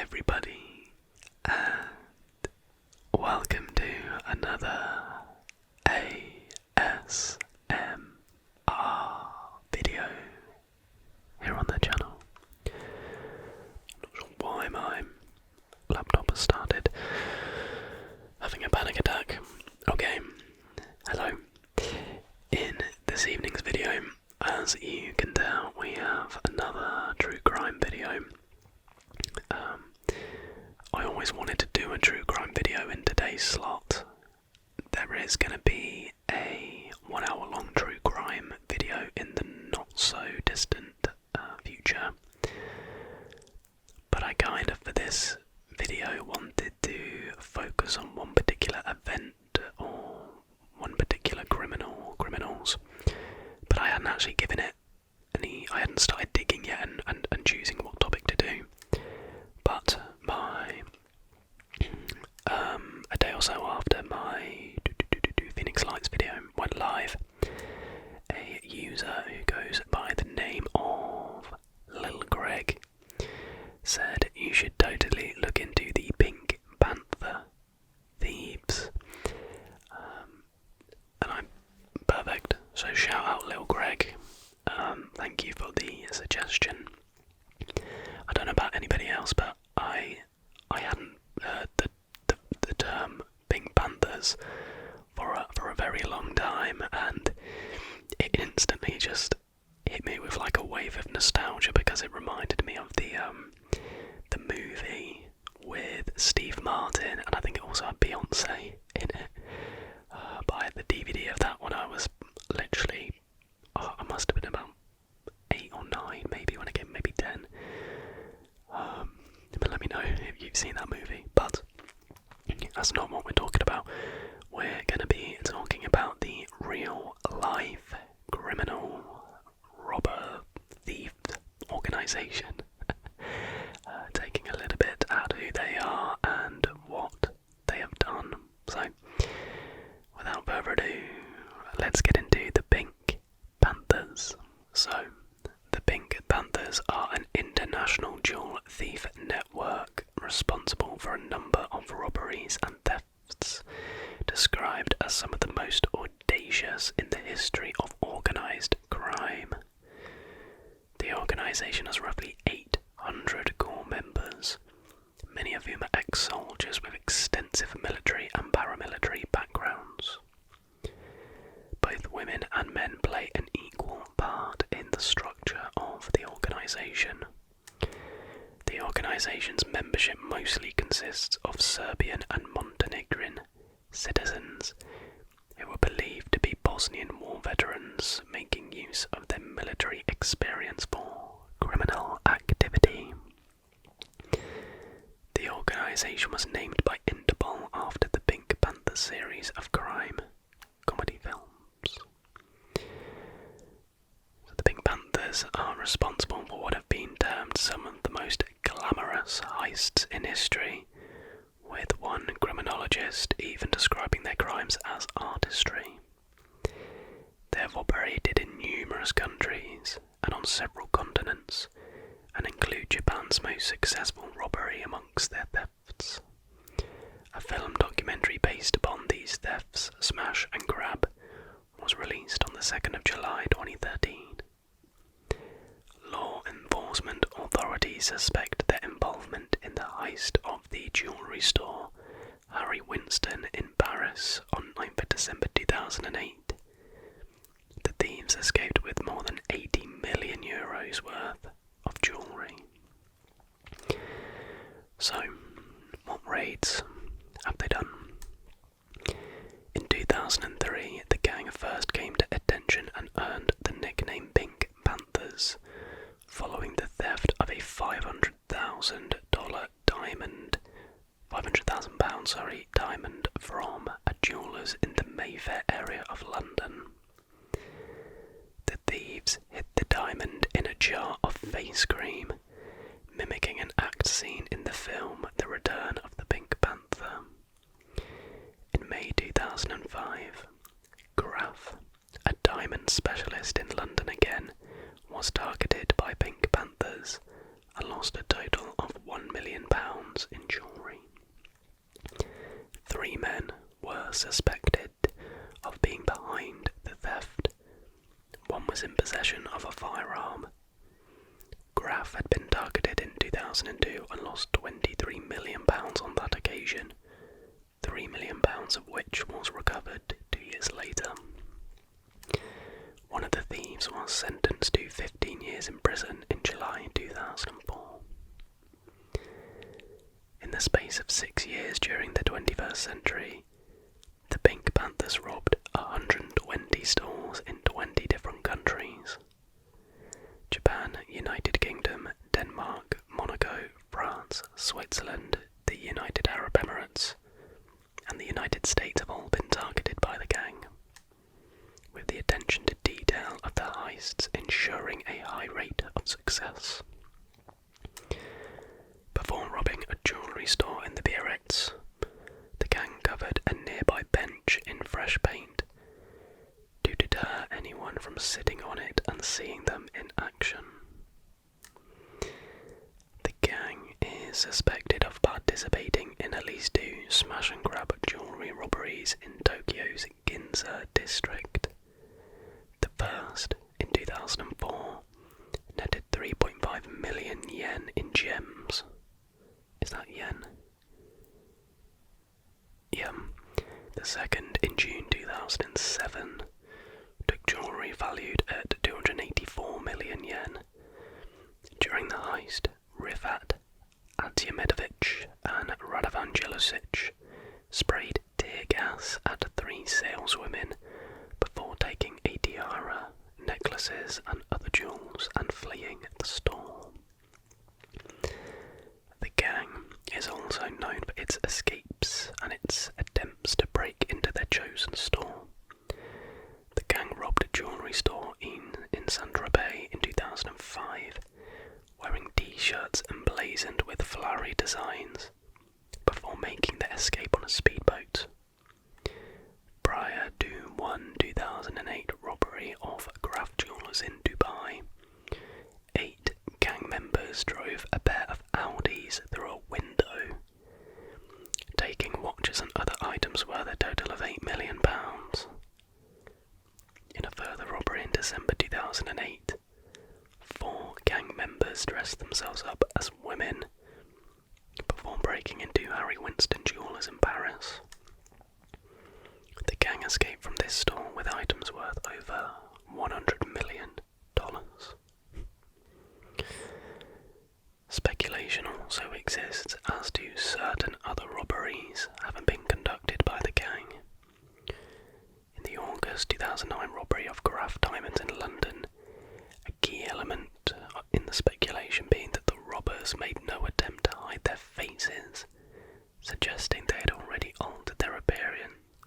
everybody, and welcome to another ASMR video here on the channel. I'm not sure why my laptop has started having a panic attack. Okay, hello. In this evening's video, as you can tell, we have another true crime video. I always wanted to do a true crime video in today's slot. There is going to be a 1 hour long true crime video in the not so distant future. But I kind of, for this video, wanted to focus on one particular event or one particular criminal or criminals. But I hadn't actually given it I hadn't started digging yet and choosing what topic to do. But a day or so after my Phoenix Lights video went live, a user who goes by the name of Lil Greg said you should totally look into the Pink Panther Thieves. And I'm perfect, so shout out Lil Greg. Thank you for the suggestion. I don't know about anybody else, but I hadn't heard the term Pink Panthers for a very long time, and it instantly just hit me with like a wave of nostalgia because it reminded me of the movie with Steve Martin, and I think it also had Beyonce in it. But I had the DVD of that when I was literally, I must have been about 8 or 9, maybe when I came, maybe 10. But let me know if you've seen that movie. But that's not what we're talking about. We're going to be talking about the real life criminal robber thief organisation. Taking a little bit out of who they are and what they have done. So, without further ado, let's get into the Pink Panthers. So, the Pink Panthers are an international jewel thief network responsible for a number of robberies and thefts, described as some of the most audacious in the history of organised crime. The organisation has roughly 800 core members, many of whom are ex-soldiers with extensive military and paramilitary backgrounds. Both women and men play an equal part in the structure of the organisation. The organisation's membership mostly consists of Serbian and Montenegrin citizens who were believed to be Bosnian War veterans making use of their military experience for criminal activity. The organisation was named by Interpol after the Pink Panther series of crime comedy films. The Pink Panthers are responsible for what have been termed some of the most glamorous heists in history, with one criminologist even describing their crimes as artistry. They have operated in numerous countries and on several continents, and include Japan's most successful robbery amongst their thefts. A film documentary based upon these thefts, Smash and Grab, was released on the 2nd of July 2013. Law enforcement authorities suspect their involvement in the heist of the jewellery store Harry Winston in Paris on 9th of December 2008. The thieves escaped with more than 80 million euros worth of jewellery. So, what raids have they done? In 2003, the gang first came to attention and earned the nickname Pink Panthers, following the theft of a $500,000 diamond from a jeweller's in the Mayfair area of London. The thieves hid the diamond in a jar of face cream, mimicking an act scene in the film The Return of the Pink Panther. In May 2005, Graf, a diamond specialist in London again, was targeted by Pink Panthers and lost a total of £1 million in jewellery. 3 men were suspected of being behind the theft. One was in possession of a firearm. Graf had been targeted in 2002 and lost £23 million on that occasion, £3 million of which was recovered 2 years later. One of the thieves was sentenced to 15 years in prison in July 2004. In the space of 6 years during the 21st century, the Pink Panthers robbed 120 stores in 20 different countries: Japan, United Kingdom, Denmark, Monaco, France, Switzerland, the United Arab Emirates, and the United States have all been targeted by the gang, with the attention to detail of the heists ensuring a high rate of success. Before robbing a jewellery store in the Biarritz, the gang covered a nearby bench in fresh paint to deter anyone from sitting on it and seeing them in action. The gang is suspected of participating in at least 2 smash-and-grab jewellery robberies in Tokyo's Ginza district. The first, in 2004, netted 3.5 million yen in gems. Is that yen? Yeah. The second, in June 2007, took jewellery valued at 284 million yen. During the heist, Rifat Atyamedovich and Radovan Jelosic sprayed tear gas at 3 saleswomen before taking a tiara, necklaces and other jewels and fleeing the store. The gang is also known for its escapes and its attempts to break into their chosen store. The gang robbed a jewellery store in Saint-Tropez in 2005, wearing t-shirts emblazoned with flowery designs, before making their escape on a speedboat. Prior to one 2008 robbery of Graf Jewellers in Dubai, 8 gang members drove a pair of Audis through a window, taking watches and other items worth a total of £8 million. In a further robbery in December 2008, 4 gang members dressed themselves up as women before breaking into Harry Winston Jewellers in Paris. The gang escaped from this store with items worth over $100 million. Speculation also exists as to certain other robberies having been conducted by the gang. In the August 2009 robbery of Graf Diamonds in London, a key element in the speculation being that the robbers made no attempt to hide their faces, suggesting they had already altered their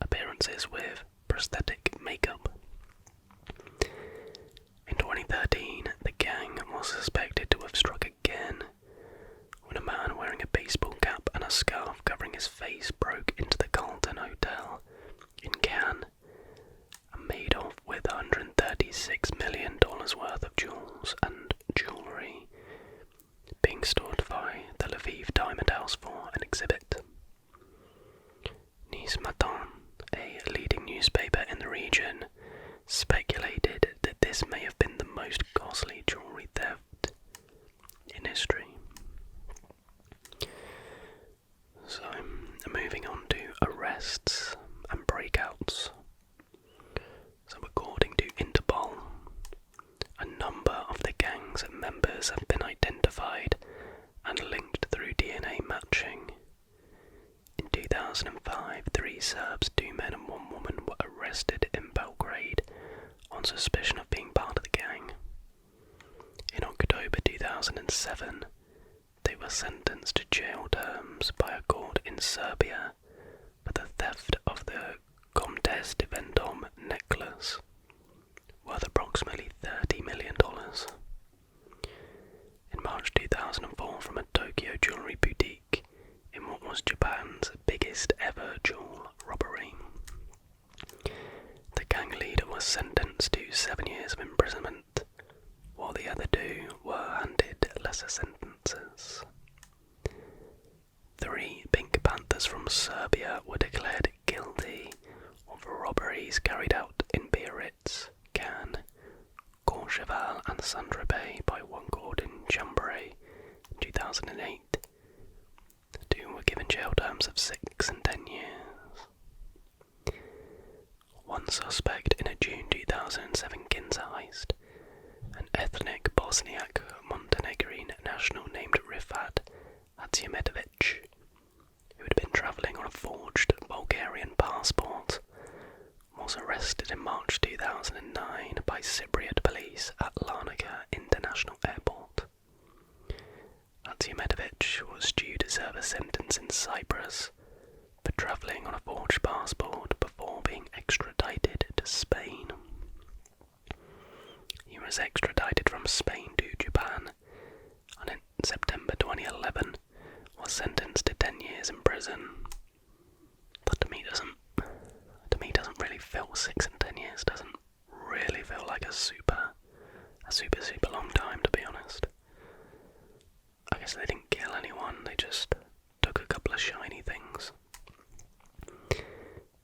appearances with prosthetic makeup. In 2013, the gang was suspected to have struck again when a man wearing a baseball cap and a scarf covering his face broke into the Carlton Hotel in Cannes and made off with $136 million worth of jewels and jewellery being stored by the Lviv Diamond House for an exhibit. Nice Matin, a leading newspaper in the region, speculated that this may have been the most costly jewellery theft in history. So, moving on to arrests and breakouts. So, according to Interpol, a number of the gang's members have been identified and linked through DNA matching. In 2005, 3 Serbs, 2 men and 1 woman were arrested in Belgrade on suspicion of being part of the gang. In October 2007, they were sentenced to jail terms by a court in Serbia for the theft of the Comtesse de Vendôme necklace, worth approximately $30 million. In March 2004, from a Tokyo jewellery boutique in what was Japan's biggest ever jewel robbery, the gang leader was sentenced to 7 years of imprisonment, while the other 2 were handed lesser sentences. 3 Pink Panthers from Serbia were declared guilty of robberies carried out in Biarritz, Cannes, Courchevel and Saint-Tropez by one court in Chambéry in 2008. The 2 were given jail terms of 6 and 10 years. One suspect in a June 2007 Ginza heist, an ethnic Bosniak Montenegrin national named Rifat Hadzimedovic, who had been travelling on a forged Bulgarian passport, was arrested in March 2009 by Cypriot police at Larnaca International Airport. Hadzimedovic was due to serve a sentence in Cyprus for travelling on a forged passport before being extradited to Spain. He was extradited from Spain to Japan, and in September 2011 was sentenced to 10 years in prison. That to me doesn't really feel 6 and 10 years. Doesn't really feel like a super long time, to be honest. I guess they didn't kill anyone, they just took a couple of shiny things.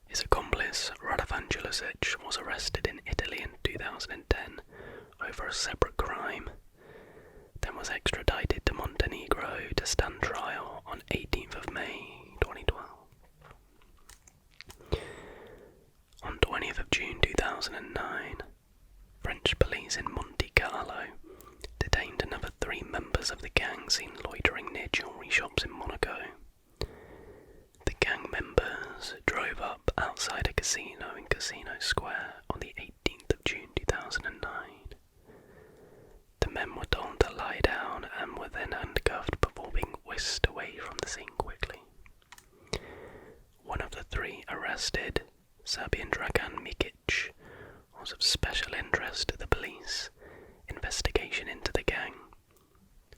His accomplice, Radovan Julicic, was arrested in Italy in 2010 over a separate crime, then was extradited to Montenegro to stand trial on 18th of May 2012. On 20th of June 2009, French police in Monte Carlo detained another 3 members of the gang seen loitering near jewellery shops in Monaco. The gang members drove up outside a casino in Casino Square on the 18th of June 2009. The men were told to lie down and were then handcuffed before being whisked away from the scene quickly. One of the 3 arrested, Serbian Dragan Mikic, was of special interest to the police investigation into the gang,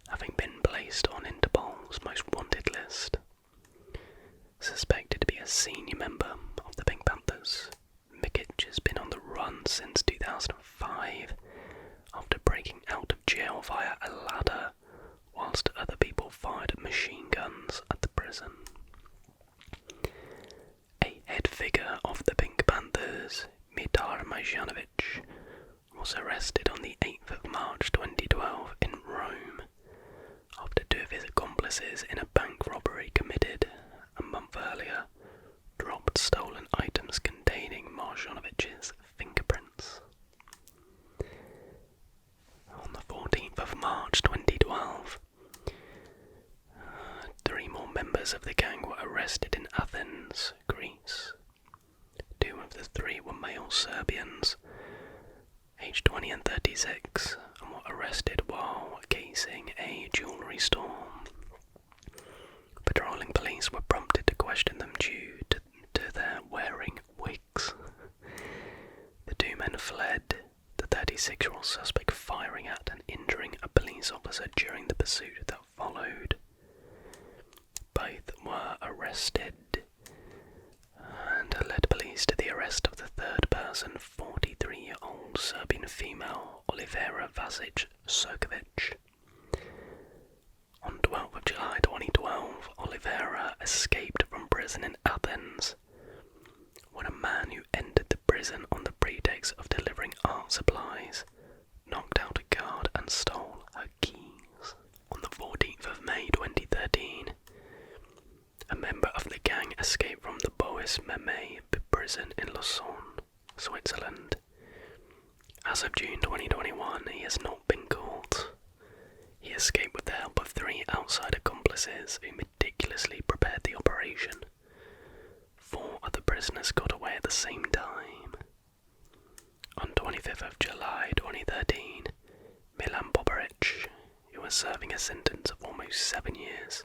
having been placed on Interpol's most wanted list. Suspected to be a senior member of the Pink Panthers, Mikic has been on the run since 2005 after breaking out of jail via a ladder whilst other people fired machine guns at the prison. A head figure of the Pink Panthers, Mitar Majanovic, was arrested on the 8th of March 2012 in Rome after 2 of his accomplices in a bank robbery committed a month earlier dropped stolen items containing Marjanovic's fingerprints. On the 14th of March 2012, 3 more members of the gang were arrested in Athens, Greece. 2 of the 3 were male Serbians, aged 20 and 36, and were arrested while casing a jewellery store. Patrolling police were prompted to question them due to their wearing wigs. The 2 men fled, the 36-year-old suspect firing at and injuring a police officer during the pursuit that followed. Both were arrested and led police to the arrest of the 3rd person, 43-year-old Serbian female Olivera Vasic Sokovic. On 12th of July 2012, Olivera escaped from prison in Athens when a man who entered the prison on the pretext of delivering art supplies knocked out a guard and stole her keys. On the 14th of May 2013, a member of the gang escaped from the Bois Meme prison in Lausanne, Switzerland. As of June 2021, he has not been caught. He escaped with the help of 3 outside accomplices who meticulously prepared the operation. 4 other prisoners got away at the same time. On 25th of July 2013, Milan Bobaric, who was serving a sentence of almost 7 years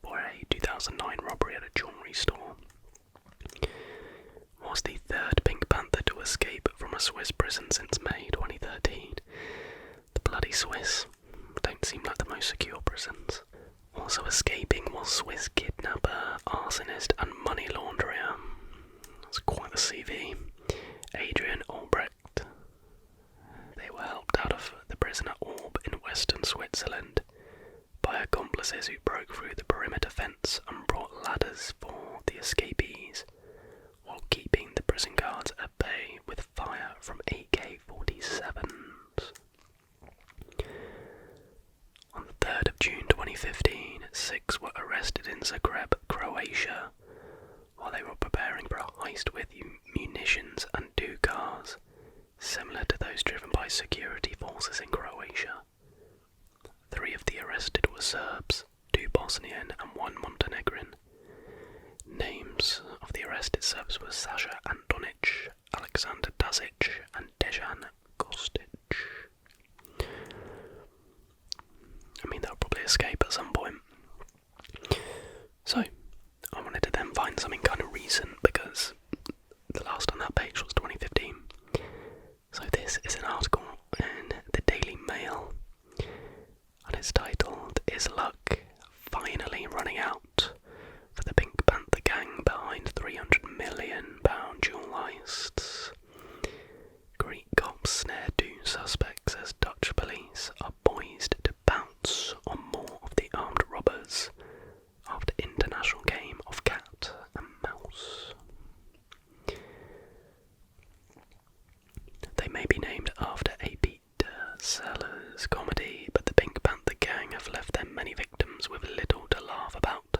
for a 2009 robbery at a jewellery store, was the 3rd Pink Panther to escape from a Swiss prison since May 2013. The bloody Swiss don't seem like the most secure prisons. Also escaping was Swiss kidnapper, arsonist and money launderer. That's quite the CV. Adrian Albrecht. They were helped out of the prison at Orb in western Switzerland by accomplices officers who broke through the perimeter fence and brought ladders for the escapees, while keeping the prison guards at bay with fire from AK-47s. On the 3rd of June 2015, 6 were arrested in Zagreb, Croatia, while they were preparing for a heist with munitions and 2 cars, similar to those driven by security forces in Croatia. 3 of the arrested were Serbs, 2 Bosnian and 1 Montenegrin. Names of the arrested Serbs were Sasha Antonic, Alexander Dazic and Dejan Kostic. I mean, they'll probably escape at some point. So, I wanted to then find something kind of recent because the last on that page was 2015. So this is an article in the Daily Mail, and it's titled, "Is Luck Finally Running Out for the Pink Panther Gang Behind £300 million Jewel Heists? Greek cops snare 2 suspects as Dutch police are poised to pounce on more of the armed robbers after international game of cat and mouse." They may be named after a Peter Sellers comedy, but the Pink Panther Gang have left their many victims with little to laugh about.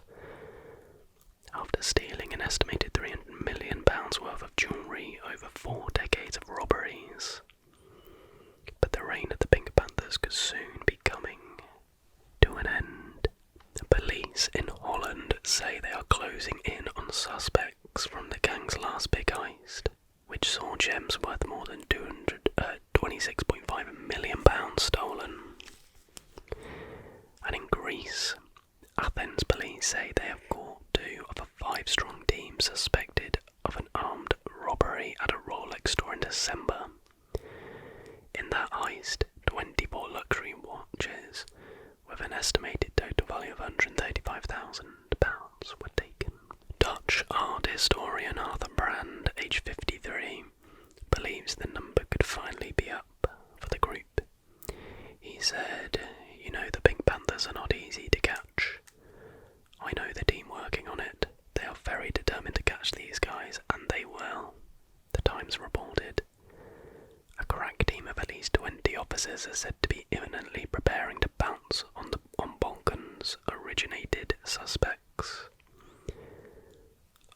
After stealing an estimated £300 million worth of jewellery over 4 decades of robberies. But the reign of the Pink Panthers could soon be coming to an end. The police in Holland say they are closing in on suspects from the gang's last big heist, which saw gems worth more than £26.5 million stolen. And in Greece, Athens police say they have caught 2 of a 5-strong team suspected of an armed robbery at a Rolex store in December. In that heist, 24 luxury watches with an estimated total value of £135,000 were taken. Dutch art historian Arthur Brand, age 53, believes the number could finally be up for the group. He said, "You know, the Pink Panthers are not easy to catch. I know the team working on it. They are very determined to catch these guys, and they will," the Times reported. A crack team of at least 20 officers are said to be imminently preparing to pounce on Balkans-originated suspects.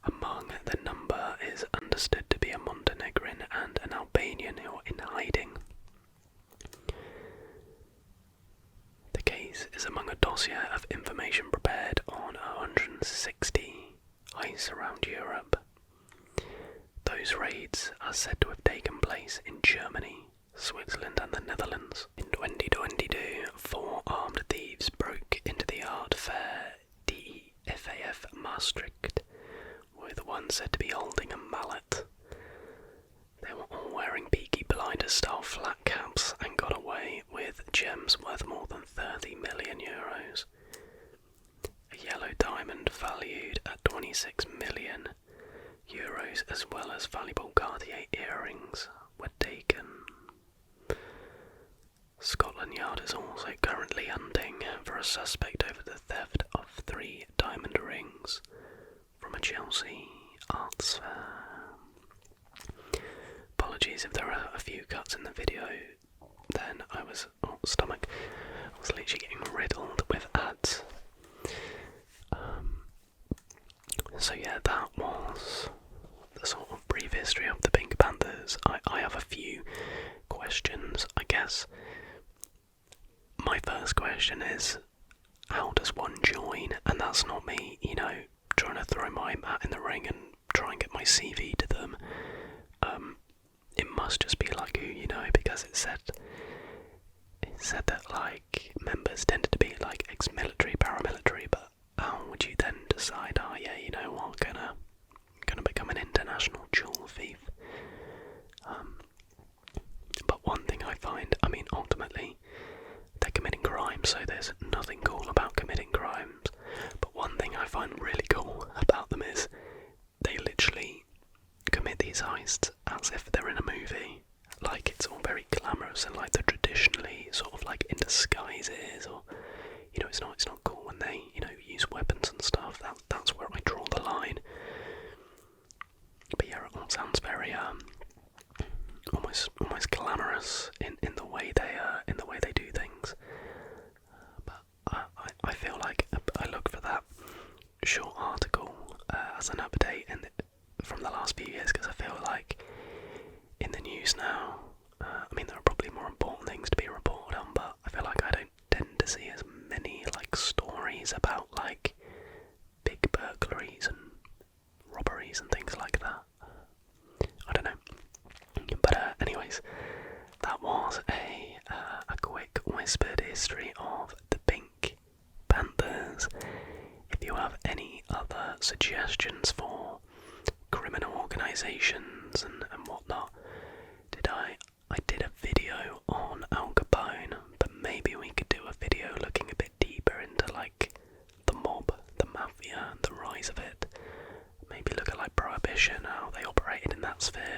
Among the number is understood to be a Montenegrin and an Albanian who are in hiding. The case is among a dossier of information prepared on 160 heists around Europe. Those raids are said to have taken place in Germany, Switzerland and the Netherlands. In 2022, 4 armed thieves broke into the art fair DFAF Maastricht, with one said to be holding a mallet. They were all wearing Peaky Blinders style flat caps and got away with gems worth more than €30 million. A yellow diamond valued at €26 million, as well as valuable Cartier earrings, were taken. Scotland Yard is also currently hunting for a suspect over the theft of 3 diamond rings from a Chelsea arts fair. Apologies if there are a few cuts in the video. Then I was literally getting riddled with ads. So yeah, that was the sort of brief history of the Pink Panthers. I have a few questions, I guess. My first question is, how does one join? And that's not me, trying to throw my hat in the ring and try and get my CV to them. It must just be like who you know, because it said that like members tended to be like ex-military, paramilitary, but how would you then decide, gonna become an international jewel thief? But one thing I find, ultimately, they're committing crimes, so there's nothing cool about committing crimes. But one thing I find really cool about them is they literally commit these heists as if they're in a movie. Like, it's all very glamorous and like the traditionally sort of like in disguises, or it's not cool when they're stories about like big burglaries and robberies and things like that. I don't know. But anyways, that was a quick whispered history of the Pink Panthers. If you have any other suggestions for criminal organisations and whatnot, I did a video on Al Capone, but maybe we could do a video looking a bit deeper into like the mob, the mafia, and the rise of it. Maybe look at like Prohibition, how they operated in that sphere.